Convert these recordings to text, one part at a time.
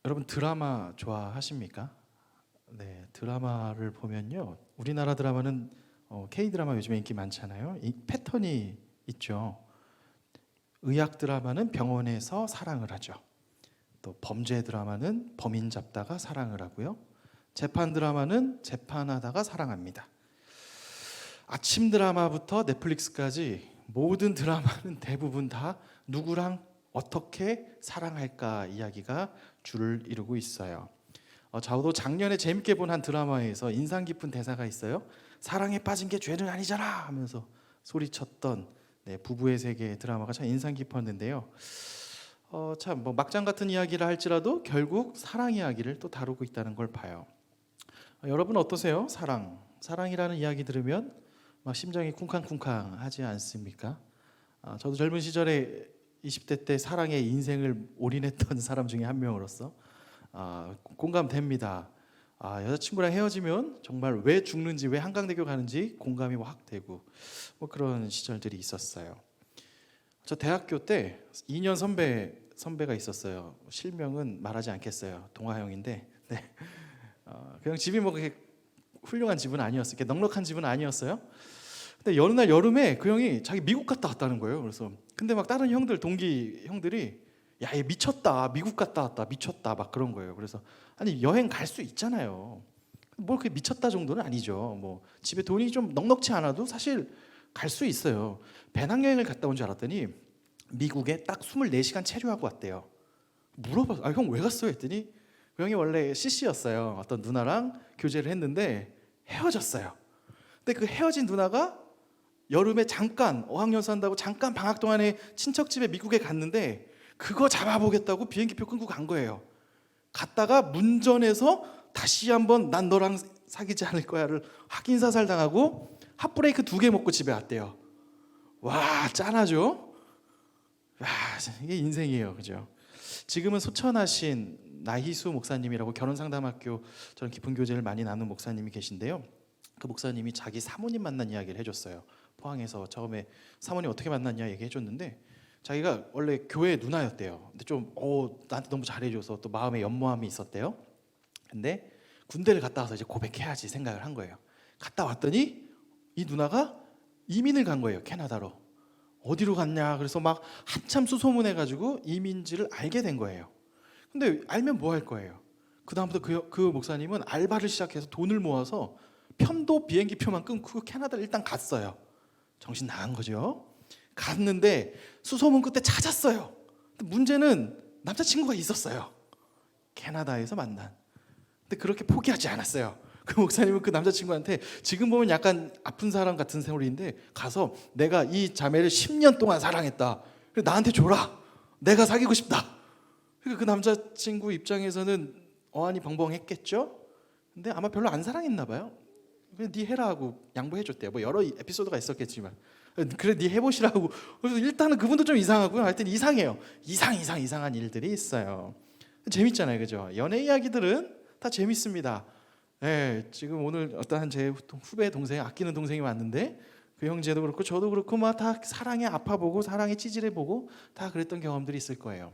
여러분 드라마 좋아하십니까? 네, 드라마를 보면요, 우리나라 드라마는 K-드라마 요즘에 인기 많잖아요. 이 패턴이 있죠. 의학 드라마는 병원에서 사랑을 하죠. 또 범죄 드라마는 범인 잡다가 사랑을 하고요. 재판 드라마는 재판하다가 사랑합니다. 아침 드라마부터 넷플릭스까지 모든 드라마는 대부분 다 누구랑 어떻게 사랑할까 이야기가 줄을 이루고 있어요. 저도 작년에 재밌게 본 한 드라마에서 인상 깊은 대사가 있어요. 사랑에 빠진 게 죄는 아니잖아 하면서 소리쳤던 부부의 세계 드라마가 참 인상 깊었는데요. 참 뭐 막장 같은 이야기를 할지라도 결국 사랑 이야기를 또 다루고 있다는 걸 봐요. 여러분 어떠세요? 사랑이라는 이야기 들으면 막 심장이 쿵쾅쿵쾅 하지 않습니까? 저도 젊은 시절에 20대 때 사랑에 인생을 올인했던 사람 중에 한 명으로서 공감됩니다. 여자친구랑 헤어지면 정말 왜 죽는지, 왜 한강대교 가는지 공감이 확 되고 뭐 그런 시절들이 있었어요. 저 대학교 때 2년 선배가 있었어요. 실명은 말하지 않겠어요. 동아형인데, 네. 그냥 집이 뭐 그렇게 훌륭한 집은 아니었어요. 이렇게 넉넉한 집은 아니었어요. 근데 어느 날 여름에 그 형이 자기 미국 갔다 왔다는 거예요. 그래서 근데 막 다른 동기 형들이 야, 얘 미쳤다, 미국 갔다 왔다, 미쳤다 막 그런 거예요. 그래서 아니 여행 갈 수 있잖아요. 뭐 그렇게 미쳤다 정도는 아니죠. 뭐 집에 돈이 좀 넉넉치 않아도 사실 갈 수 있어요. 배낭여행을 갔다 온 줄 알았더니 미국에 딱 24시간 체류하고 왔대요. 물어봐서 형 왜 갔어요? 했더니 그 형이 원래 CC였어요. 어떤 누나랑 교제를 했는데 헤어졌어요. 근데 그 헤어진 누나가 여름에 잠깐 어학연수 한다고 잠깐 방학 동안에 친척 집에 미국에 갔는데 그거 잡아보겠다고 비행기표 끊고 간 거예요. 갔다가 문전에서 다시 한번 난 너랑 사귀지 않을 거야를 확인사살 당하고 핫브레이크 2개 먹고 집에 왔대요. 와, 짠하죠? 와, 이게 인생이에요, 그죠? 지금은 소천하신 나희수 목사님이라고 결혼상담학교 저는 깊은 교제를 많이 나눈 목사님이 계신데요. 그 목사님이 자기 사모님 만난 이야기를 해줬어요. 포항에서 처음에 사모님 어떻게 만났냐 얘기해줬는데 자기가 원래 교회 누나였대요. 근데 좀 나한테 너무 잘해줘서 또 마음에 연모함이 있었대요. 근데 군대를 갔다 와서 이제 고백해야지 생각을 한 거예요. 갔다 왔더니 이 누나가 이민을 간 거예요. 캐나다로. 어디로 갔냐 그래서 막 한참 수소문해가지고 이민지를 알게 된 거예요. 근데 알면 뭐 할 거예요? 그 다음부터 그 목사님은 알바를 시작해서 돈을 모아서 편도 비행기표만 끊고 캐나다를 일단 갔어요. 정신 나간 거죠. 갔는데 수소문 끝에 찾았어요. 문제는 남자친구가 있었어요. 캐나다에서 만난. 근데 그렇게 포기하지 않았어요. 그 목사님은 그 남자친구한테 지금 보면 약간 아픈 사람 같은 세월인데 가서 내가 이 자매를 10년 동안 사랑했다. 나한테 줘라. 내가 사귀고 싶다. 그러니까 그 남자친구 입장에서는 어안이 벙벙했겠죠. 근데 아마 별로 안 사랑했나 봐요. 그냥 네 해라 하고 양보해줬대요. 뭐 여러 에피소드가 있었겠지만 그래 네 해보시라고. 그래서 일단은 그분도 좀 이상하고요. 하여튼 이상해요. 이상한 일들이 있어요. 재밌잖아요, 그죠? 연애 이야기들은 다 재밌습니다. 네, 지금 오늘 어떤 제 후배 동생, 아끼는 동생이 왔는데 그 형제도 그렇고 저도 그렇고 막 다 사랑에 아파보고 사랑에 찌질해보고 다 그랬던 경험들이 있을 거예요.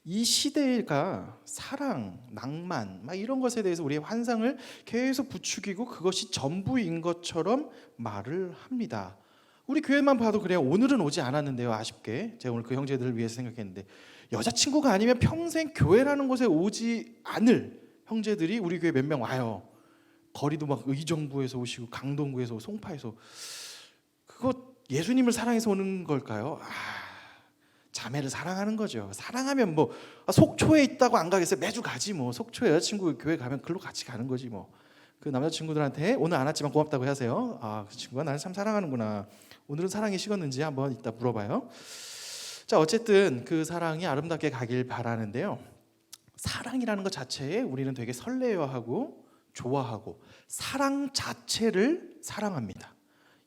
이 시대가 사랑, 낭만 막 이런 것에 대해서 우리의 환상을 계속 부추기고 그것이 전부인 것처럼 말을 합니다. 우리 교회만 봐도 그래요. 오늘은 오지 않았는데요, 아쉽게. 제가 오늘 그 형제들을 위해서 생각했는데 여자친구가 아니면 평생 교회라는 곳에 오지 않을 형제들이 우리 교회 몇 명 와요. 거리도 막 의정부에서 오시고 강동구에서 송파에서. 그거 예수님을 사랑해서 오는 걸까요? 자매를 사랑하는 거죠. 사랑하면 뭐 속초에 있다고 안 가겠어요? 매주 가지 뭐. 속초에 여자친구 교회 가면 글로 같이 가는 거지 뭐. 그 남자친구들한테 오늘 안 왔지만 고맙다고 하세요. 그 친구가 나를 참 사랑하는구나. 오늘은 사랑이 식었는지 한번 이따 물어봐요. 자, 어쨌든 그 사랑이 아름답게 가길 바라는데요. 사랑이라는 것 자체에 우리는 되게 설레어하고 좋아하고 사랑 자체를 사랑합니다.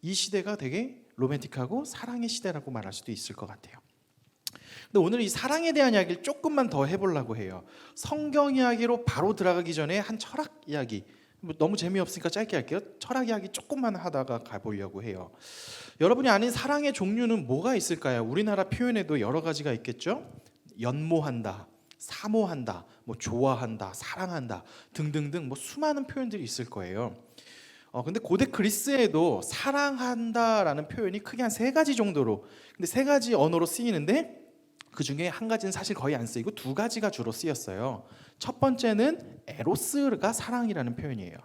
이 시대가 되게 로맨틱하고 사랑의 시대라고 말할 수도 있을 것 같아요. 근데 오늘 이 사랑에 대한 이야기를 조금만 더 해보려고 해요. 성경 이야기로 바로 들어가기 전에 한 철학 이야기, 너무 재미없으니까 짧게 할게요. 철학 이야기 조금만 하다가 가보려고 해요. 여러분이 아는 사랑의 종류는 뭐가 있을까요? 우리나라 표현에도 여러 가지가 있겠죠. 연모한다, 사모한다, 뭐 좋아한다, 사랑한다 등등등 뭐 수많은 표현들이 있을 거예요. 근데 고대 그리스에도 사랑한다라는 표현이 크게 한 세 가지 정도로, 근데 세 가지 언어로 쓰이는데 그 중에 한 가지는 사실 거의 안 쓰이고 두 가지가 주로 쓰였어요. 첫 번째는 에로스가 사랑이라는 표현이에요.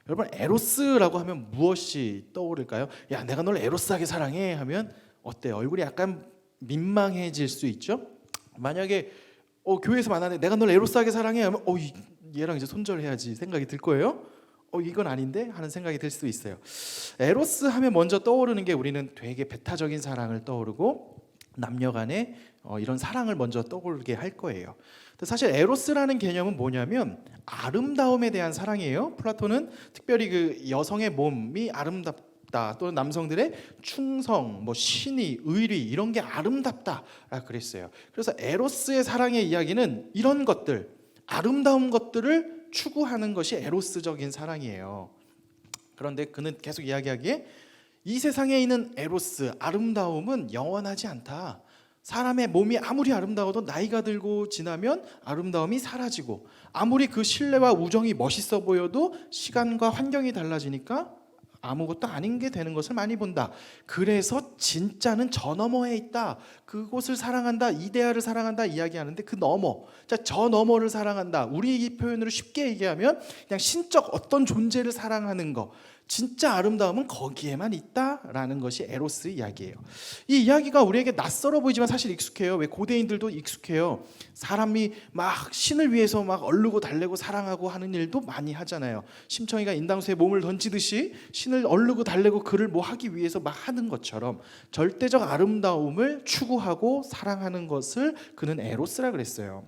여러분, 에로스라고 하면 무엇이 떠오를까요? 야, 내가 널 에로스하게 사랑해 하면 어때요? 얼굴이 약간 민망해질 수 있죠. 만약에 교회에서 만나는데 내가 널 에로스하게 사랑해 하면 얘랑 이제 손절해야지 생각이 들 거예요. 이건 아닌데 하는 생각이 들 수도 있어요. 에로스 하면 먼저 떠오르는 게, 우리는 되게 배타적인 사랑을 떠오르고 남녀간에 이런 사랑을 먼저 떠오르게 할 거예요. 사실 에로스라는 개념은 뭐냐면 아름다움에 대한 사랑이에요. 플라톤은 특별히 그 여성의 몸이 아름답다, 또는 남성들의 충성, 뭐 신의, 의리 이런 게 아름답다라 그랬어요. 그래서 에로스의 사랑의 이야기는 이런 것들, 아름다운 것들을 추구하는 것이 에로스적인 사랑이에요. 그런데 그는 계속 이야기하기에 이 세상에 있는 에로스, 아름다움은 영원하지 않다. 사람의 몸이 아무리 아름다워도 나이가 들고 지나면 아름다움이 사라지고, 아무리 그 신뢰와 우정이 멋있어 보여도 시간과 환경이 달라지니까 아무것도 아닌 게 되는 것을 많이 본다. 그래서 진짜는 저 너머에 있다. 그곳을 사랑한다, 이데아를 사랑한다 이야기하는데 그 너머, 저 너머를 사랑한다. 우리 이 표현으로 쉽게 얘기하면 그냥 신적 어떤 존재를 사랑하는 거, 진짜 아름다움은 거기에만 있다라는 것이 에로스 이야기예요. 이 이야기가 우리에게 낯설어 보이지만 사실 익숙해요. 왜 고대인들도 익숙해요. 사람이 막 신을 위해서 막 얼르고 달래고 사랑하고 하는 일도 많이 하잖아요. 심청이가 인당수에 몸을 던지듯이 신을 얼르고 달래고 그를 뭐 하기 위해서 막 하는 것처럼 절대적 아름다움을 추구하고 사랑하는 것을 그는 에로스라 그랬어요.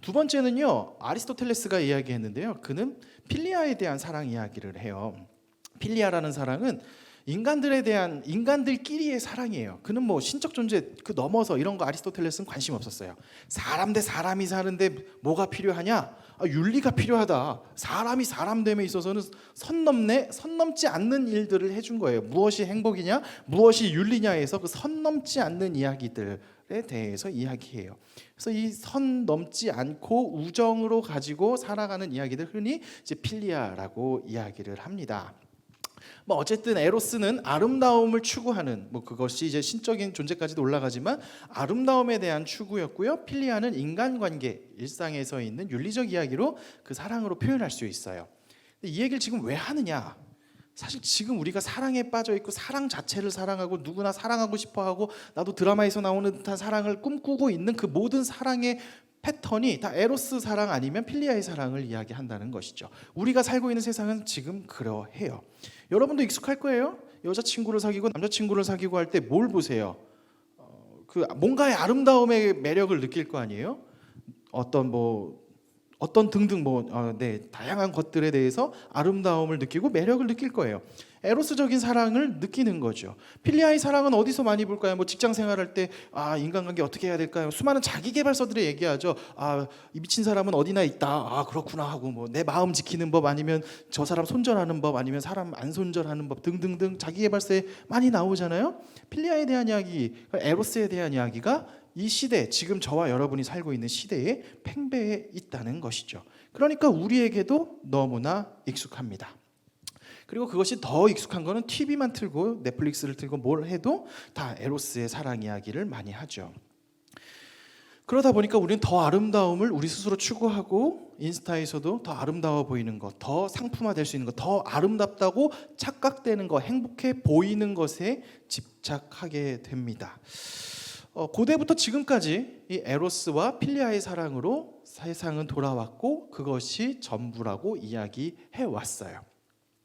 두 번째는요, 아리스토텔레스가 이야기했는데요, 그는 필리아에 대한 사랑 이야기를 해요. 필리아라는 사랑은 인간들에 대한, 인간들끼리의 사랑이에요. 그는 뭐 신적 존재 그 넘어서 이런 거 아리스토텔레스는 관심 없었어요. 사람 대 사람이 사는데 뭐가 필요하냐? 윤리가 필요하다. 사람이 사람됨에 있어서는 선 넘지 않는 일들을 해준 거예요. 무엇이 행복이냐, 무엇이 윤리냐에서 그 선 넘지 않는 이야기들에 대해서 이야기해요. 그래서 이 선 넘지 않고 우정으로 가지고 살아가는 이야기들, 흔히 이제 필리아라고 이야기를 합니다. 뭐 어쨌든 에로스는 아름다움을 추구하는, 뭐 그것이 이제 신적인 존재까지도 올라가지만 아름다움에 대한 추구였고요. 필리아는 인간관계, 일상에서 있는 윤리적 이야기로 그 사랑으로 표현할 수 있어요. 근데 이 얘기를 지금 왜 하느냐? 사실 지금 우리가 사랑에 빠져 있고 사랑 자체를 사랑하고 누구나 사랑하고 싶어하고, 나도 드라마에서 나오는 듯한 사랑을 꿈꾸고 있는 그 모든 사랑의 패턴이 다 에로스 사랑 아니면 필리아의 사랑을 이야기한다는 것이죠. 우리가 살고 있는 세상은 지금 그러해요. 여러분도 익숙할 거예요. 여자친구를 사귀고 남자친구를 사귀고 할 때 뭘 보세요? 그 뭔가의 아름다움의 매력을 느낄 거 아니에요? 어떤 등등 다양한 것들에 대해서 아름다움을 느끼고 매력을 느낄 거예요. 에로스적인 사랑을 느끼는 거죠. 필리아의 사랑은 어디서 많이 볼까요? 뭐 직장 생활할 때 인간관계 어떻게 해야 될까요? 수많은 자기계발서들이 얘기하죠. 이 미친 사람은 어디나 있다. 그렇구나 하고, 뭐 내 마음 지키는 법, 아니면 저 사람 손절하는 법, 아니면 사람 안 손절하는 법 등등등 자기계발서에 많이 나오잖아요. 필리아에 대한 이야기, 에로스에 대한 이야기가 이 시대, 지금 저와 여러분이 살고 있는 시대에 팽배해 있다는 것이죠. 그러니까 우리에게도 너무나 익숙합니다. 그리고 그것이 더 익숙한 거는 TV만 틀고 넷플릭스를 틀고 뭘 해도 다 에로스의 사랑 이야기를 많이 하죠. 그러다 보니까 우리는 더 아름다움을 우리 스스로 추구하고, 인스타에서도 더 아름다워 보이는 것, 더 상품화될 수 있는 것, 더 아름답다고 착각되는 것, 행복해 보이는 것에 집착하게 됩니다. 고대부터 지금까지 이 에로스와 필리아의 사랑으로 세상은 돌아왔고 그것이 전부라고 이야기해 왔어요.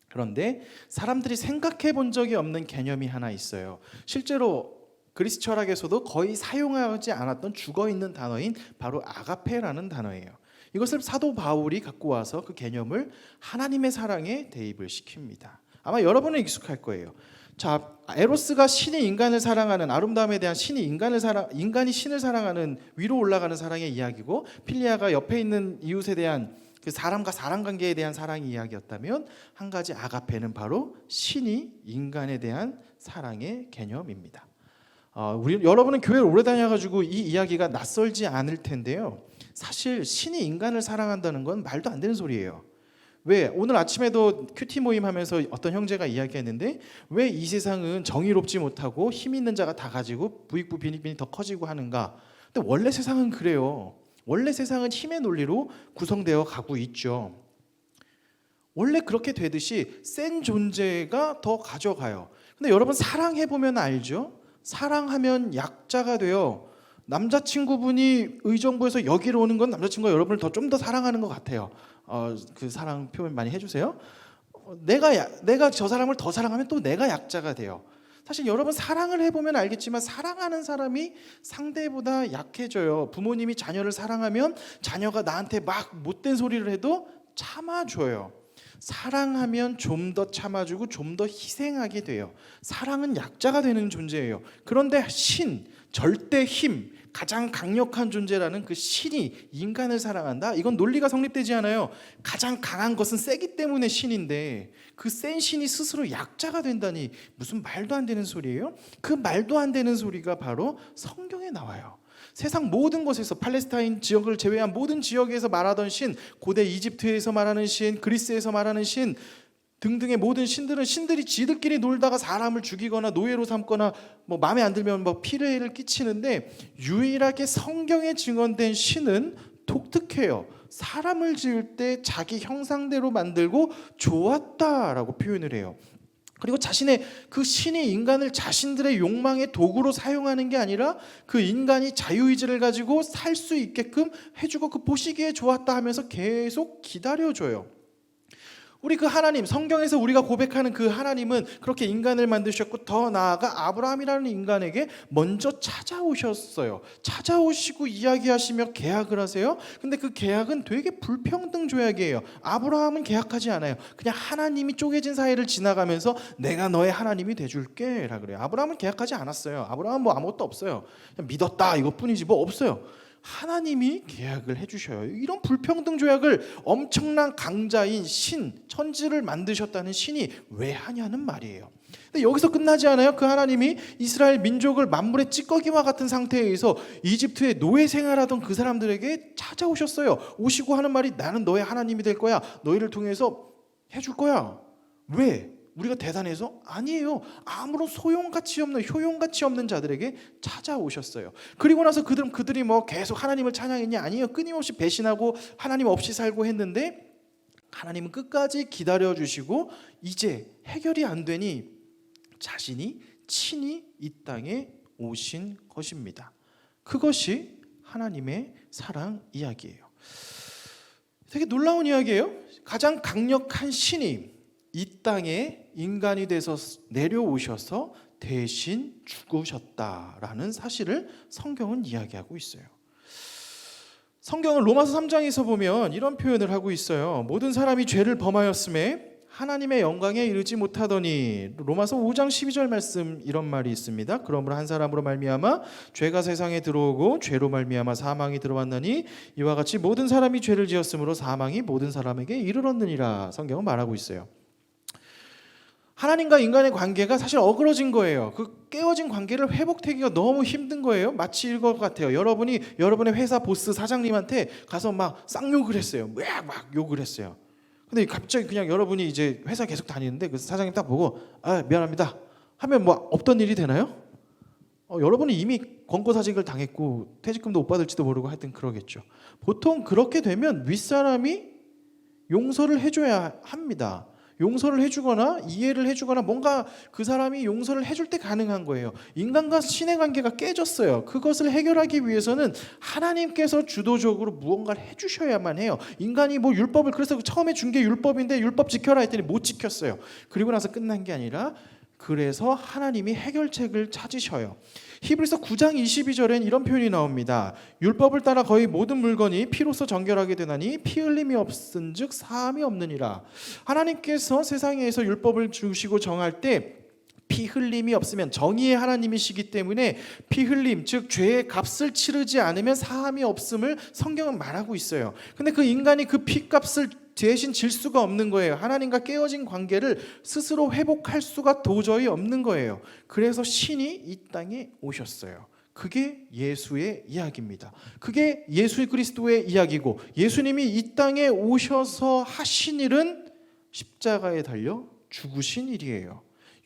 그런데 사람들이 생각해 본 적이 없는 개념이 하나 있어요. 실제로 그리스 철학에서도 거의 사용하지 않았던 죽어있는 단어인 바로 아가페라는 단어예요. 이것을 사도 바울이 갖고 와서 그 개념을 하나님의 사랑에 대입을 시킵니다. 아마 여러분은 익숙할 거예요. 자, 에로스가 신이 인간을 사랑하는, 아름다움에 대한 신이 인간이 신을 사랑하는 위로 올라가는 사랑의 이야기고, 필리아가 옆에 있는 이웃에 대한 그 사람과 사람 관계에 대한 사랑의 이야기였다면, 한 가지 아가페는 바로 신이 인간에 대한 사랑의 개념입니다. 여러분은 교회를 오래 다녀가지고 이 이야기가 낯설지 않을 텐데요. 사실 신이 인간을 사랑한다는 건 말도 안 되는 소리예요. 왜? 오늘 아침에도 큐티 모임 하면서 어떤 형제가 이야기했는데 왜 이 세상은 정의롭지 못하고 힘 있는 자가 다 가지고 부익부 빈익빈이 더 커지고 하는가? 근데 원래 세상은 그래요. 원래 세상은 힘의 논리로 구성되어 가고 있죠. 원래 그렇게 되듯이 센 존재가 더 가져가요. 근데 여러분 사랑해보면 알죠? 사랑하면 약자가 돼요. 남자친구분이 의정부에서 여기로 오는 건 남자친구가 여러분을 좀 더 사랑하는 것 같아요. 그 사랑 표현 많이 해주세요. 내가 저 사람을 더 사랑하면 또 내가 약자가 돼요. 사실 여러분 사랑을 해보면 알겠지만 사랑하는 사람이 상대보다 약해져요. 부모님이 자녀를 사랑하면 자녀가 나한테 막 못된 소리를 해도 참아줘요. 사랑하면 좀 더 참아주고 좀 더 희생하게 돼요. 사랑은 약자가 되는 존재예요. 그런데 신, 절대 힘, 가장 강력한 존재라는 그 신이 인간을 사랑한다? 이건 논리가 성립되지 않아요. 가장 강한 것은 세기 때문에 신인데 그 센 신이 스스로 약자가 된다니 무슨 말도 안 되는 소리예요? 그 말도 안 되는 소리가 바로 성경에 나와요. 세상 모든 곳에서 팔레스타인 지역을 제외한 모든 지역에서 말하던 신, 고대 이집트에서 말하는 신, 그리스에서 말하는 신 등등의 모든 신들은 신들이 지들끼리 놀다가 사람을 죽이거나 노예로 삼거나 뭐 마음에 안 들면 뭐 피해를 끼치는데 유일하게 성경에 증언된 신은 독특해요. 사람을 지을 때 자기 형상대로 만들고 좋았다라고 표현을 해요. 그리고 자신의 그 신이 인간을 자신들의 욕망의 도구로 사용하는 게 아니라 그 인간이 자유의지를 가지고 살 수 있게끔 해주고 그 보시기에 좋았다 하면서 계속 기다려줘요. 우리 그 하나님, 성경에서 우리가 고백하는 그 하나님은 그렇게 인간을 만드셨고 더 나아가 아브라함이라는 인간에게 먼저 찾아오셨어요. 찾아오시고 이야기하시며 계약을 하세요. 근데 그 계약은 되게 불평등 조약이에요. 아브라함은 계약하지 않아요. 그냥 하나님이 쪼개진 사이를 지나가면서 내가 너의 하나님이 돼줄게 라 그래요. 아브라함은 계약하지 않았어요. 아브라함은 뭐 아무것도 없어요. 그냥 믿었다 이것뿐이지 뭐 없어요. 하나님이 계약을 해주셔요. 이런 불평등 조약을 엄청난 강자인 신, 천지를 만드셨다는 신이 왜 하냐는 말이에요. 근데 여기서 끝나지 않아요. 그 하나님이 이스라엘 민족을 만물의 찌꺼기와 같은 상태에서 이집트에 노예 생활하던 그 사람들에게 찾아오셨어요. 오시고 하는 말이 나는 너의 하나님이 될 거야. 너희를 통해서 해줄 거야. 왜? 우리가 대단해서? 아니에요. 아무런 소용가치 없는 효용가치 없는 자들에게 찾아오셨어요. 그리고 나서 그들이 뭐 계속 하나님을 찬양했냐? 아니에요. 끊임없이 배신하고 하나님 없이 살고 했는데 하나님은 끝까지 기다려주시고 이제 해결이 안 되니 자신이 친히 이 땅에 오신 것입니다. 그것이 하나님의 사랑 이야기예요. 되게 놀라운 이야기예요. 가장 강력한 신이 이 땅에 인간이 돼서 내려오셔서 대신 죽으셨다라는 사실을 성경은 이야기하고 있어요. 성경은 로마서 3장에서 보면 이런 표현을 하고 있어요. 모든 사람이 죄를 범하였음에 하나님의 영광에 이르지 못하더니. 로마서 5장 12절 말씀 이런 말이 있습니다. 그러므로 한 사람으로 말미암아 죄가 세상에 들어오고 죄로 말미암아 사망이 들어왔나니 이와 같이 모든 사람이 죄를 지었으므로 사망이 모든 사람에게 이르렀느니라. 성경은 말하고 있어요. 하나님과 인간의 관계가 사실 어그러진 거예요. 그 깨어진 관계를 회복하기가 너무 힘든 거예요. 마치 이것 같아요. 여러분이 여러분의 회사 보스 사장님한테 가서 막 쌍욕을 했어요. 막 욕을 했어요. 근데 갑자기 그냥 여러분이 이제 회사 계속 다니는데 그 사장님 딱 보고 미안합니다 하면 뭐 없던 일이 되나요? 여러분이 이미 권고사직을 당했고 퇴직금도 못 받을지도 모르고 하여튼 그러겠죠. 보통 그렇게 되면 윗사람이 용서를 해줘야 합니다. 용서를 해주거나 이해를 해주거나 뭔가 그 사람이 용서를 해줄 때 가능한 거예요. 인간과 신의 관계가 깨졌어요. 그것을 해결하기 위해서는 하나님께서 주도적으로 무언가를 해주셔야만 해요. 인간이 뭐 율법을 그래서 처음에 준 게 율법인데 율법 지켜라 했더니 못 지켰어요. 그리고 나서 끝난 게 아니라 그래서 하나님이 해결책을 찾으셔요. 히브리서 9장 22절엔 이런 표현이 나옵니다. 율법을 따라 거의 모든 물건이 피로써 정결하게 되나니 피 흘림이 없은즉 사함이 없느니라. 하나님께서 세상에서 율법을 주시고 정할 때 피 흘림이 없으면 정의의 하나님이시기 때문에 피 흘림 즉 죄의 값을 치르지 않으면 사함이 없음을 성경은 말하고 있어요. 근데 그 인간이 그 피값을 대신 질 수가 없는 거예요. 하나님과 깨어진 관계를 스스로 회복할 수가 도저히 없는 거예요. 그래서 신이 이 땅에 오셨어요. 그게 예수의 이야기입니다. 그게 예수 그리스도의 이야기고, 예수님이 이 땅에 오셔서 하신 일은 십자가에 달려 죽으신 일이에요.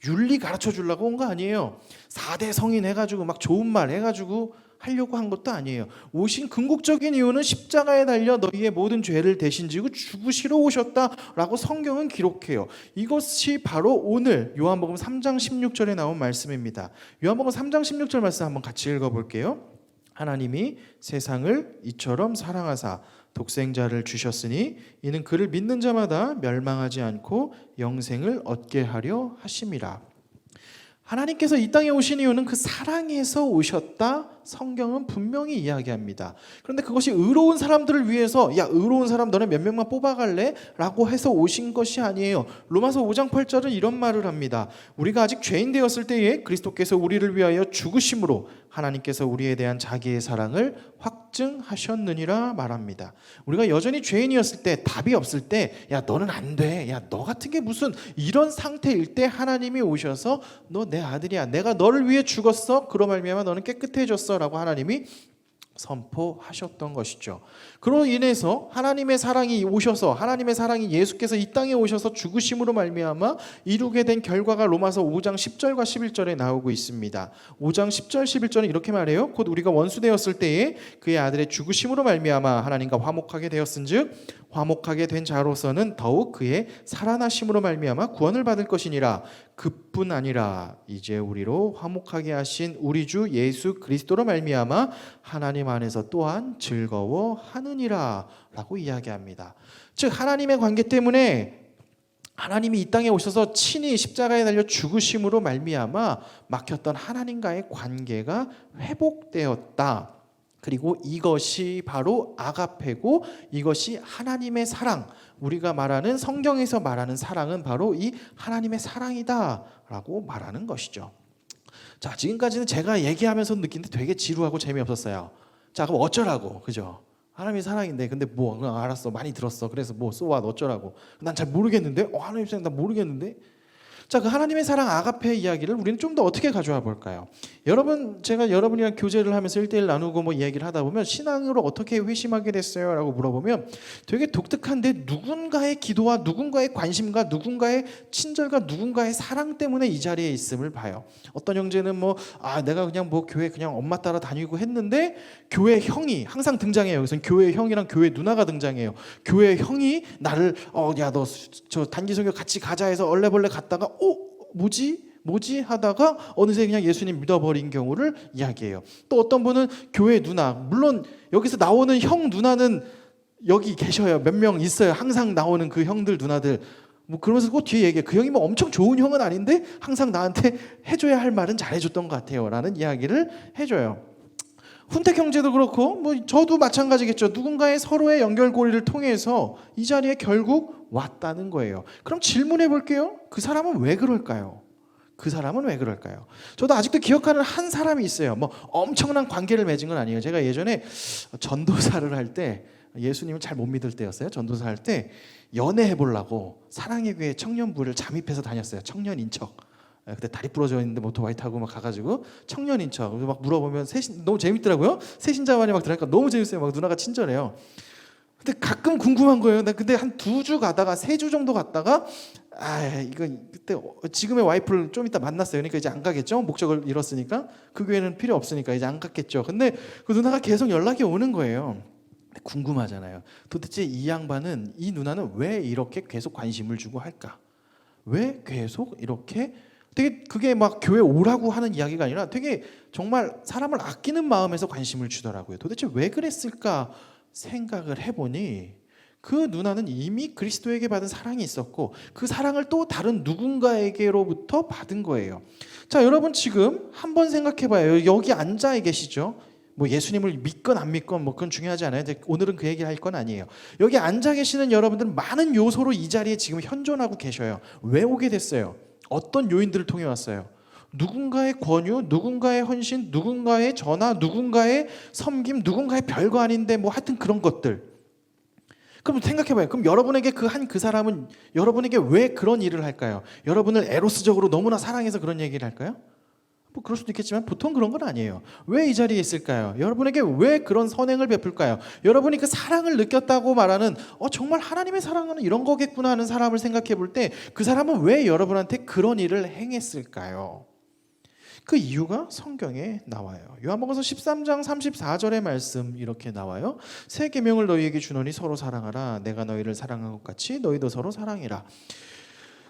윤리 가르쳐 주려고 온 거 아니에요. 4대 성인 해가지고 막 좋은 말 해가지고 하려고 한 것도 아니에요. 오신 궁극적인 이유는 십자가에 달려 너희의 모든 죄를 대신 지고 죽으시러 오셨다라고 성경은 기록해요. 이것이 바로 오늘 요한복음 3장 16절에 나온 말씀입니다. 요한복음 3장 16절 말씀 한번 같이 읽어볼게요. 하나님이 세상을 이처럼 사랑하사 독생자를 주셨으니 이는 그를 믿는 자마다 멸망하지 않고 영생을 얻게 하려 하심이라. 하나님께서 이 땅에 오신 이유는 그 사랑에서 오셨다, 성경은 분명히 이야기합니다. 그런데 그것이 의로운 사람들을 위해서, 야 의로운 사람 너네 몇 명만 뽑아갈래? 라고 해서 오신 것이 아니에요. 로마서 5장 8절은 이런 말을 합니다. 우리가 아직 죄인 되었을 때에 그리스도께서 우리를 위하여 죽으심으로 하나님께서 우리에 대한 자기의 사랑을 확증하셨느니라 말합니다. 우리가 여전히 죄인이었을 때, 답이 없을 때, 야 너는 안 돼, 야 너 같은 게 무슨, 이런 상태일 때 하나님이 오셔서 너 내 아들이야, 내가 너를 위해 죽었어, 그로 말미암아 너는 깨끗해졌어 라고 하나님이 선포하셨던 것이죠. 그로 인해서 하나님의 사랑이 오셔서, 하나님의 사랑이 예수께서 이 땅에 오셔서 죽으심으로 말미암아 이루게 된 결과가 로마서 5장 10절과 11절에 나오고 있습니다. 5장 10절 11절은 이렇게 말해요. 곧 우리가 원수 되었을 때에 그의 아들의 죽으심으로 말미암아 하나님과 화목하게 되었은즉 화목하게 된 자로서는 더욱 그의 살아나심으로 말미암아 구원을 받을 것이니라. 그뿐 아니라 이제 우리로 화목하게 하신 우리 주 예수 그리스도로 말미암아 하나님 안에서 또한 즐거워하느니라 라고 이야기합니다. 즉 하나님의 관계 때문에 하나님이 이 땅에 오셔서 친히 십자가에 달려 죽으심으로 말미암아 막혔던 하나님과의 관계가 회복되었다. 그리고 이것이 바로 아가페고, 이것이 하나님의 사랑, 우리가 말하는, 성경에서 말하는 사랑은 바로 이 하나님의 사랑이다 라고 말하는 것이죠. 자, 지금까지는 제가 얘기하면서 느끼는데 되게 지루하고 재미없었어요. 자, 그럼 어쩌라고, 그죠? 하나님이 사랑인데, 근데 뭐 알았어, 많이 들었어, 그래서 뭐 쏘아 어쩌라고, 난 잘 모르겠는데, 하나님 사랑 난 모르겠는데. 자, 그 하나님의 사랑 아가페 이야기를 우리는 좀 더 어떻게 가져와 볼까요? 여러분, 제가 여러분이랑 교제를 하면서 1대1 나누고 뭐 이야기를 하다 보면 신앙으로 어떻게 회심하게 됐어요? 라고 물어보면 되게 독특한데, 누군가의 기도와 누군가의 관심과 누군가의 친절과 누군가의 사랑 때문에 이 자리에 있음을 봐요. 어떤 형제는 내가 그냥 교회 그냥 엄마 따라 다니고 했는데 교회 형이 항상 등장해요. 그래서 교회 형이랑 교회 누나가 등장해요. 교회 형이 나를 야 너 저 단기 설교 같이 가자 해서 얼레벌레 갔다가 뭐지 하다가 어느새 그냥 예수님 믿어버린 경우를 이야기해요. 또 어떤 분은 교회 누나, 물론 여기서 나오는 형 누나는 여기 계셔요. 몇 명 있어요. 항상 나오는 그 형들 누나들. 그러면서 그 뒤에 얘기해. 그 형이 엄청 좋은 형은 아닌데 항상 나한테 해줘야 할 말은 잘해줬던 것 같아요 라는 이야기를 해줘요. 훈택 형제도 그렇고 저도 마찬가지겠죠. 누군가의 서로의 연결고리를 통해서 이 자리에 결국 왔다는 거예요. 그럼 질문해 볼게요. 그 사람은 왜 그럴까요? 그 사람은 왜 그럴까요? 저도 아직도 기억하는 한 사람이 있어요. 엄청난 관계를 맺은 건 아니에요. 제가 예전에 전도사를 할 때, 예수님을 잘 못 믿을 때였어요. 전도사 할 때 연애해 보려고 사랑의 교회 청년부를 잠입해서 다녔어요. 청년인 척. 그때 다리 부러져 있는데 오토바이 타고 가가지고 청년인 척 물어보면 너무 재밌더라고요. 새신자만이 들으니까 너무 재밌어요. 누나가 친절해요. 근데 가끔 궁금한 거예요. 나 근데 한 2주 가다가 3주 정도 갔다가 이거 그때 지금의 와이프를 좀 이따 만났어요. 그러니까 이제 안 가겠죠. 목적을 잃었으니까 그 교회는 필요 없으니까 이제 안 갔겠죠. 근데 그 누나가 계속 연락이 오는 거예요. 궁금하잖아요. 도대체 이 양반은, 이 누나는 왜 이렇게 계속 관심을 주고 할까? 왜 계속 이렇게 되게 그게 교회 오라고 하는 이야기가 아니라 되게 정말 사람을 아끼는 마음에서 관심을 주더라고요. 도대체 왜 그랬을까 생각을 해보니 그 누나는 이미 그리스도에게 받은 사랑이 있었고 그 사랑을 또 다른 누군가에게로부터 받은 거예요. 자, 여러분 지금 한번 생각해봐요. 여기 앉아 계시죠? 예수님을 믿건 안 믿건 그건 중요하지 않아요. 오늘은 그 얘기를 할 건 아니에요. 여기 앉아 계시는 여러분들은 많은 요소로 이 자리에 지금 현존하고 계셔요. 왜 오게 됐어요? 어떤 요인들을 통해 왔어요? 누군가의 권유, 누군가의 헌신, 누군가의 전화, 누군가의 섬김, 누군가의 별거 아닌데 하여튼 그런 것들. 그럼 생각해봐요. 그럼 여러분에게 그 사람은 여러분에게 왜 그런 일을 할까요? 여러분을 에로스적으로 너무나 사랑해서 그런 얘기를 할까요? 뭐 그럴 수도 있겠지만 보통 그런 건 아니에요. 왜 이 자리에 있을까요? 여러분에게 왜 그런 선행을 베풀까요? 여러분이 그 사랑을 느꼈다고 말하는 정말 하나님의 사랑은 이런 거겠구나 하는 사람을 생각해 볼 때 그 사람은 왜 여러분한테 그런 일을 행했을까요? 그 이유가 성경에 나와요. 요한복음서 13장 34절의 말씀 이렇게 나와요. 새 계명을 너희에게 주노니 서로 사랑하라. 내가 너희를 사랑한 것 같이 너희도 서로 사랑해라.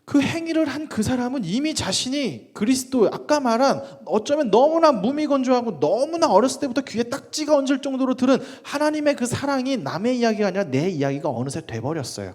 그 행위를 한 그 사람은 이미 자신이 그리스도, 아까 말한 어쩌면 너무나 무미건조하고 너무나 어렸을 때부터 귀에 딱지가 얹을 정도로 들은 하나님의 그 사랑이 남의 이야기가 아니라 내 이야기가 어느새 돼버렸어요.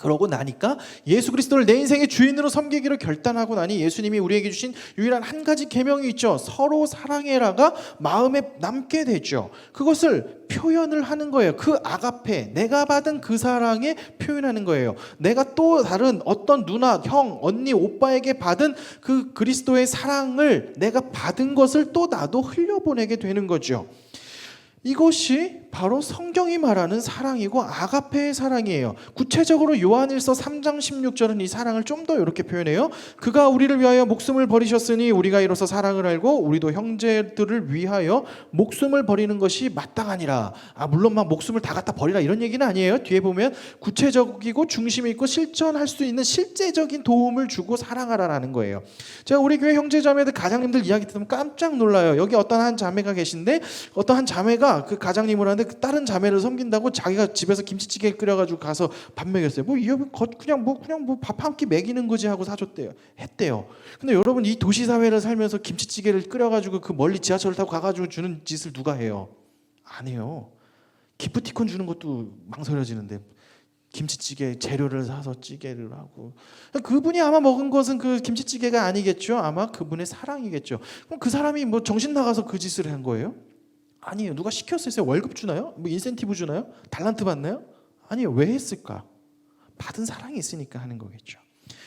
그러고 나니까 예수 그리스도를 내 인생의 주인으로 섬기기로 결단하고 나니 예수님이 우리에게 주신 유일한 한 가지 계명이 있죠. 서로 사랑해라가 마음에 남게 되죠. 그것을 표현을 하는 거예요. 그 아가페, 내가 받은 그 사랑에 표현하는 거예요. 내가 또 다른 어떤 누나, 형, 언니, 오빠에게 받은 그 그리스도의 사랑을 내가 받은 것을 또 나도 흘려보내게 되는 거죠. 이것이 바로 성경이 말하는 사랑이고 아가페의 사랑이에요. 구체적으로 요한일서 3장 16절은 이 사랑을 좀 더 이렇게 표현해요. 그가 우리를 위하여 목숨을 버리셨으니 우리가 이로써 사랑을 알고 우리도 형제들을 위하여 목숨을 버리는 것이 마땅하니라. 물론 막 목숨을 다 갖다 버리라 이런 얘기는 아니에요. 뒤에 보면 구체적이고 중심이 있고 실천할 수 있는 실제적인 도움을 주고 사랑하라라는 거예요. 제가 우리 교회 형제자매들 가장님들 이야기 들으면 깜짝 놀라요. 여기 어떤 한 자매가 계신데 어떤 한 자매가 그 가장님을 하는데 그 다른 자매를 섬긴다고 자기가 집에서 김치찌개 끓여가지고 가서 밥 먹였어요. 그냥 밥 한 끼 먹이는 거지 하고 사줬대요. 했대요. 근데 여러분 이 도시 사회를 살면서 김치찌개를 끓여가지고 그 멀리 지하철을 타고 가가지고 주는 짓을 누가 해요? 안 해요. 기프티콘 주는 것도 망설여지는데 김치찌개 재료를 사서 찌개를 하고 그분이 아마 먹은 것은 그 김치찌개가 아니겠죠. 아마 그분의 사랑이겠죠. 그럼 그 사람이 뭐 정신 나가서 그 짓을 한 거예요? 아니에요. 누가 시켰어요? 월급 주나요? 뭐 인센티브 주나요? 달란트 받나요? 아니에요. 왜 했을까? 받은 사랑이 있으니까 하는 거겠죠.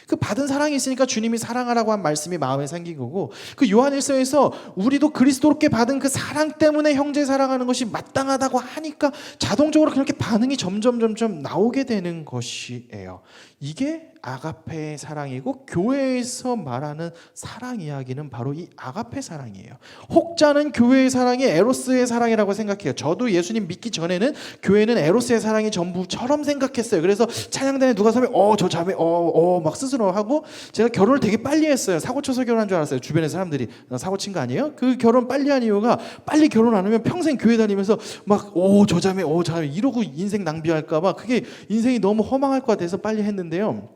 그 받은 사랑이 있으니까 주님이 사랑하라고 한 말씀이 마음에 생긴 거고, 그 요한일서에서 우리도 그리스도께 받은 그 사랑 때문에 형제 사랑하는 것이 마땅하다고 하니까 자동적으로 그렇게 반응이 점점 나오게 되는 것이에요. 이게 아가페의 사랑이고, 교회에서 말하는 사랑 이야기는 바로 이 아가페 사랑이에요. 혹자는 교회의 사랑이 에로스의 사랑이라고 생각해요. 저도 예수님 믿기 전에는 교회는 에로스의 사랑이 전부처럼 생각했어요. 그래서 찬양단에 누가 서면 저 자매 막 스스로 하고, 제가 결혼을 되게 빨리 했어요. 사고 쳐서 결혼한 줄 알았어요. 주변의 사람들이 사고 친 거 아니에요? 그 결혼 빨리 한 이유가, 빨리 결혼 안 하면 평생 교회 다니면서 막 저 자매 이러고 인생 낭비할까 봐, 그게 인생이 너무 허망할 것 같아서 빨리 했는데요.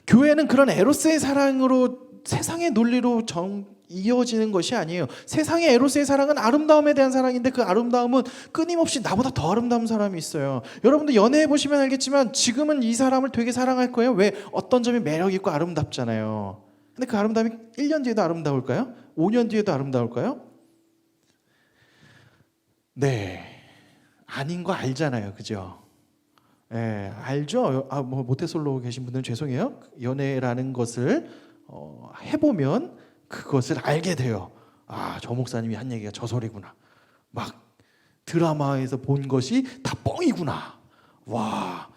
교회는 그런 에로스의 사랑으로, 세상의 논리로 이어지는 것이 아니에요. 세상의 에로스의 사랑은 아름다움에 대한 사랑인데, 그 아름다움은 끊임없이 나보다 더 아름다운 사람이 있어요. 여러분도 연애해 보시면 알겠지만 지금은 이 사람을 되게 사랑할 거예요. 왜? 어떤 점이 매력 있고 아름답잖아요. 근데 그 아름다움이 1년 뒤에도 아름다울까요? 5년 뒤에도 아름다울까요? 네, 아닌 거 알잖아요. 그죠? 예, 알죠? 뭐 모태솔로 계신 분들은 죄송해요. 연애라는 것을 해보면 그것을 알게 돼요. 저 목사님이 한 얘기가 저 소리구나. 막 드라마에서 본 것이 다 뻥이구나. 와.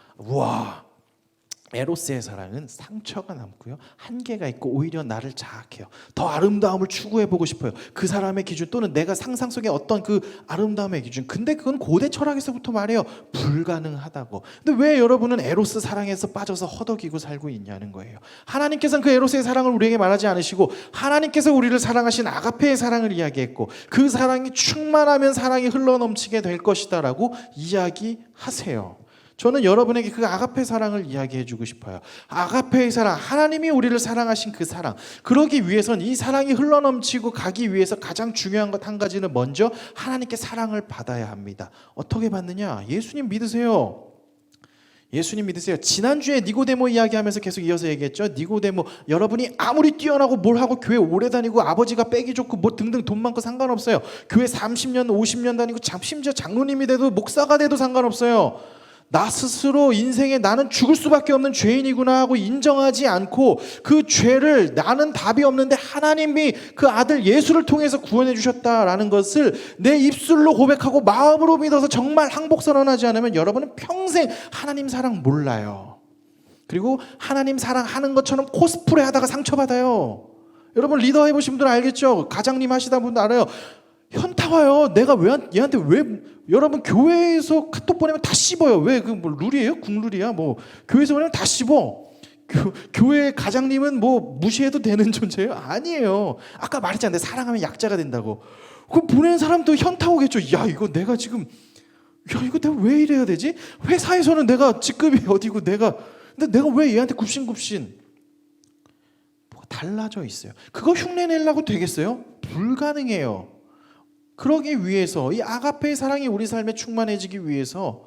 에로스의 사랑은 상처가 남고요, 한계가 있고 오히려 나를 자학해요. 더 아름다움을 추구해보고 싶어요. 그 사람의 기준, 또는 내가 상상 속의 어떤 그 아름다움의 기준. 근데 그건 고대 철학에서부터 말해요. 불가능하다고. 근데 왜 여러분은 에로스 사랑에서 빠져서 허덕이고 살고 있냐는 거예요. 하나님께서는 그 에로스의 사랑을 우리에게 말하지 않으시고, 하나님께서 우리를 사랑하신 아가페의 사랑을 이야기했고, 그 사랑이 충만하면 사랑이 흘러넘치게 될 것이다 라고 이야기하세요. 저는 여러분에게 그 아가페 사랑을 이야기해 주고 싶어요. 아가페의 사랑, 하나님이 우리를 사랑하신 그 사랑. 그러기 위해선 이 사랑이 흘러넘치고 가기 위해서 가장 중요한 것 한 가지는 먼저 하나님께 사랑을 받아야 합니다. 어떻게 받느냐? 예수님 믿으세요. 예수님 믿으세요. 지난주에 니고데모 이야기하면서 계속 이어서 얘기했죠. 니고데모, 여러분이 아무리 뛰어나고 뭘 하고 교회 오래 다니고 아버지가 빼기 좋고 뭐 등등 돈 많고 상관없어요. 교회 30년 50년 다니고 심지어 장로님이 돼도 목사가 돼도 상관없어요. 나 스스로 인생에 나는 죽을 수밖에 없는 죄인이구나 하고 인정하지 않고, 그 죄를 나는 답이 없는데 하나님이 그 아들 예수를 통해서 구원해 주셨다라는 것을 내 입술로 고백하고 마음으로 믿어서 정말 항복 선언하지 않으면 여러분은 평생 하나님 사랑 몰라요. 그리고 하나님 사랑하는 것처럼 코스프레 하다가 상처받아요. 여러분 리더 해보신 분들 알겠죠? 가장님 하시다 분들 알아요. 현타 와요. 내가 얘한테 왜 여러분 교회에서 카톡 보내면 다 씹어요. 왜 그 뭐 룰이에요? 국룰이야? 뭐 교회에서 보내면 다 씹어. 교회 가장님은 뭐 무시해도 되는 존재예요? 아니에요. 아까 말했잖아요. 사랑하면 약자가 된다고. 그 보내는 사람도 현타 오겠죠. 야 이거 내가 지금 이거 내가 왜 이래야 되지? 회사에서는 내가 직급이 어디고 근데 내가 왜 얘한테 굽신굽신 뭐가 달라져 있어요. 그거 흉내 내려고 되겠어요? 불가능해요. 그러기 위해서 이 아가페의 사랑이 우리 삶에 충만해지기 위해서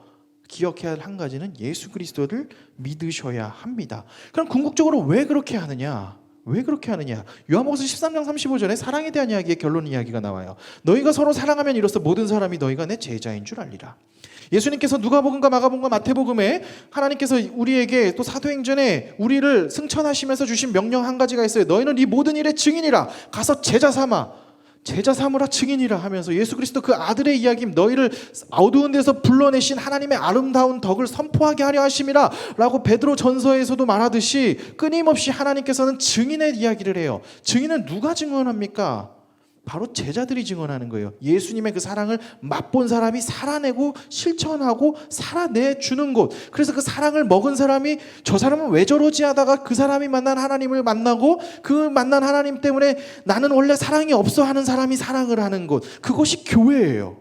기억해야 할 한 가지는 예수 그리스도를 믿으셔야 합니다. 그럼 궁극적으로 왜 그렇게 하느냐? 왜 그렇게 하느냐? 요한복음 13장 35절에 사랑에 대한 이야기의 결론 이야기가 나와요. 너희가 서로 사랑하면 이로써 모든 사람이 너희가 내 제자인 줄 알리라. 예수님께서 누가복음과 마가복음과 마태복음에 하나님께서 우리에게 또 사도행전에 우리를 승천하시면서 주신 명령 한 가지가 있어요. 너희는 이 모든 일의 증인이라. 가서 제자 삼으라 증인이라 하면서 예수 그리스도 그 아들의 이야기, 너희를 어두운 데서 불러내신 하나님의 아름다운 덕을 선포하게 하려 하심이라 라고 베드로 전서에서도 말하듯이 끊임없이 하나님께서는 증인의 이야기를 해요. 증인은 누가 증언합니까? 바로 제자들이 증언하는 거예요. 예수님의 그 사랑을 맛본 사람이 살아내고 실천하고 살아내주는 곳. 그래서 그 사랑을 먹은 사람이 저 사람은 왜 저러지 하다가 그 사람이 만난 하나님을 만나고 그 만난 하나님 때문에 나는 원래 사랑이 없어 하는 사람이 사랑을 하는 곳. 그것이 교회예요.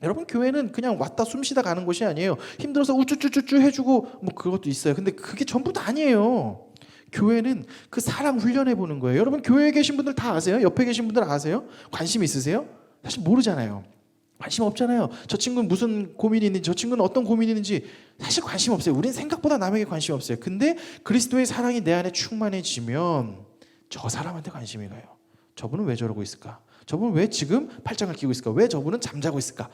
여러분 교회는 그냥 왔다 숨쉬다 가는 곳이 아니에요. 힘들어서 우쭈쭈쭈쭈 해주고 뭐 그것도 있어요. 근데 그게 전부 다 아니에요. 교회는 그 사랑 훈련해 보는 거예요. 여러분 교회에 계신 분들 다 아세요? 옆에 계신 분들 아세요? 관심 있으세요? 사실 모르잖아요. 관심 없잖아요. 저 친구는 무슨 고민이 있는지, 저 친구는 어떤 고민이 있는지 사실 관심 없어요. 우리는 생각보다 남에게 관심 없어요. 근데 그리스도의 사랑이 내 안에 충만해지면 저 사람한테 관심이 가요. 저분은 왜 저러고 있을까? 저분은 왜 지금 팔짱을 끼고 있을까? 왜 저분은 잠자고 있을까?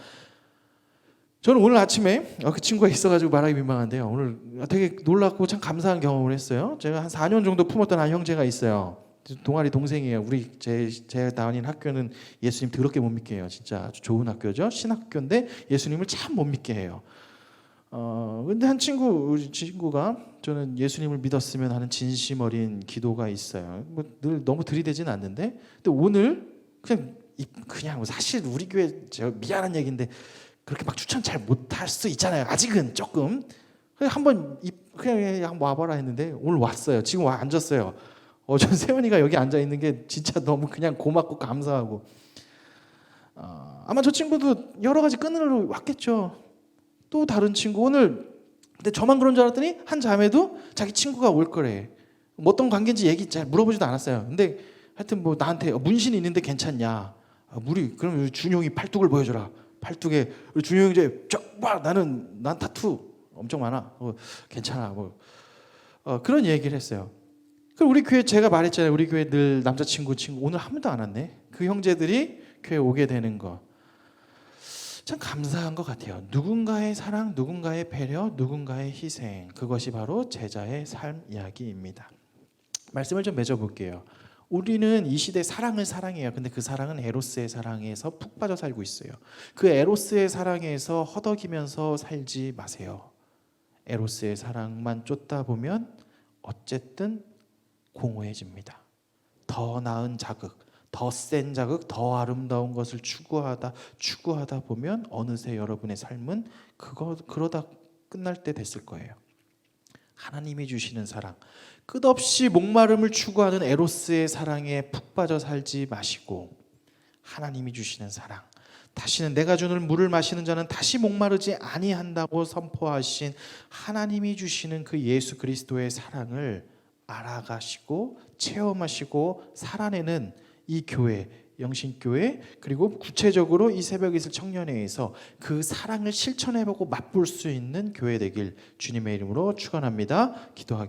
저는 오늘 아침에 그 친구가 있어가지고 말하기 민망한데요. 오늘 되게 놀랍고 참 감사한 경험을 했어요. 제가 한 4년 정도 품었던 한 형제가 있어요. 동아리 동생이에요. 우리 제 다니는 학교는 예수님 더럽게 못 믿게 해요. 진짜 아주 좋은 학교죠. 신학교인데 예수님을 참 못 믿게 해요. 근데 우리 친구가 저는 예수님을 믿었으면 하는 진심 어린 기도가 있어요. 뭐 늘 너무 들이대진 않는데, 근데 오늘 그냥 사실 우리 교회 제가 미안한 얘기인데. 그렇게 막 추천 잘 못할 수 있잖아요. 아직은 조금. 한번 그냥 한번 와봐라 했는데 오늘 왔어요. 지금 와 앉았어요. 전 세원이가 여기 앉아 있는 게 진짜 너무 그냥 고맙고 감사하고. 아마 저 친구도 여러 가지 끈으로 왔겠죠. 또 다른 친구 오늘 근데 저만 그런 줄 알았더니 한 자매도 자기 친구가 올 거래. 뭐 어떤 관계인지 얘기 잘 물어보지도 않았어요. 근데 하여튼 뭐 나한테 문신이 있는데 괜찮냐? 그럼 준용이 팔뚝을 보여줘라. 팔뚝에 준호 형제 난 타투 엄청 많아. 괜찮아. 그런 얘기를 했어요. 그럼 우리 교회 제가 말했잖아요. 우리 교회 늘 남자친구 오늘 한 번도 안 왔네. 그 형제들이 교회 오게 되는 거 참 감사한 것 같아요. 누군가의 사랑, 누군가의 배려, 누군가의 희생, 그것이 바로 제자의 삶 이야기입니다. 말씀을 좀 맺어볼게요. 우리는 이 시대 사랑을 사랑해요. 근데 그 사랑은 에로스의 사랑에서 푹 빠져 살고 있어요. 그 에로스의 사랑에서 허덕이면서 살지 마세요. 에로스의 사랑만 쫓다 보면 어쨌든 공허해집니다. 더 나은 자극, 더 센 자극, 더 아름다운 것을 추구하다 보면 어느새 여러분의 삶은 그러다 끝날 때 됐을 거예요. 하나님이 주시는 사랑, 끝없이 목마름을 추구하는 에로스의 사랑에 푹 빠져 살지 마시고 하나님이 주시는 사랑, 다시는 내가 주는 물을 마시는 자는 다시 목마르지 아니한다고 선포하신 하나님이 주시는 그 예수 그리스도의 사랑을 알아가시고 체험하시고 살아내는 이 교회, 영신교회, 그리고 구체적으로 이 새벽 이슬 청년회에서 그 사랑을 실천해보고 맛볼 수 있는 교회 되길 주님의 이름으로 축원합니다. 기도하겠습니다.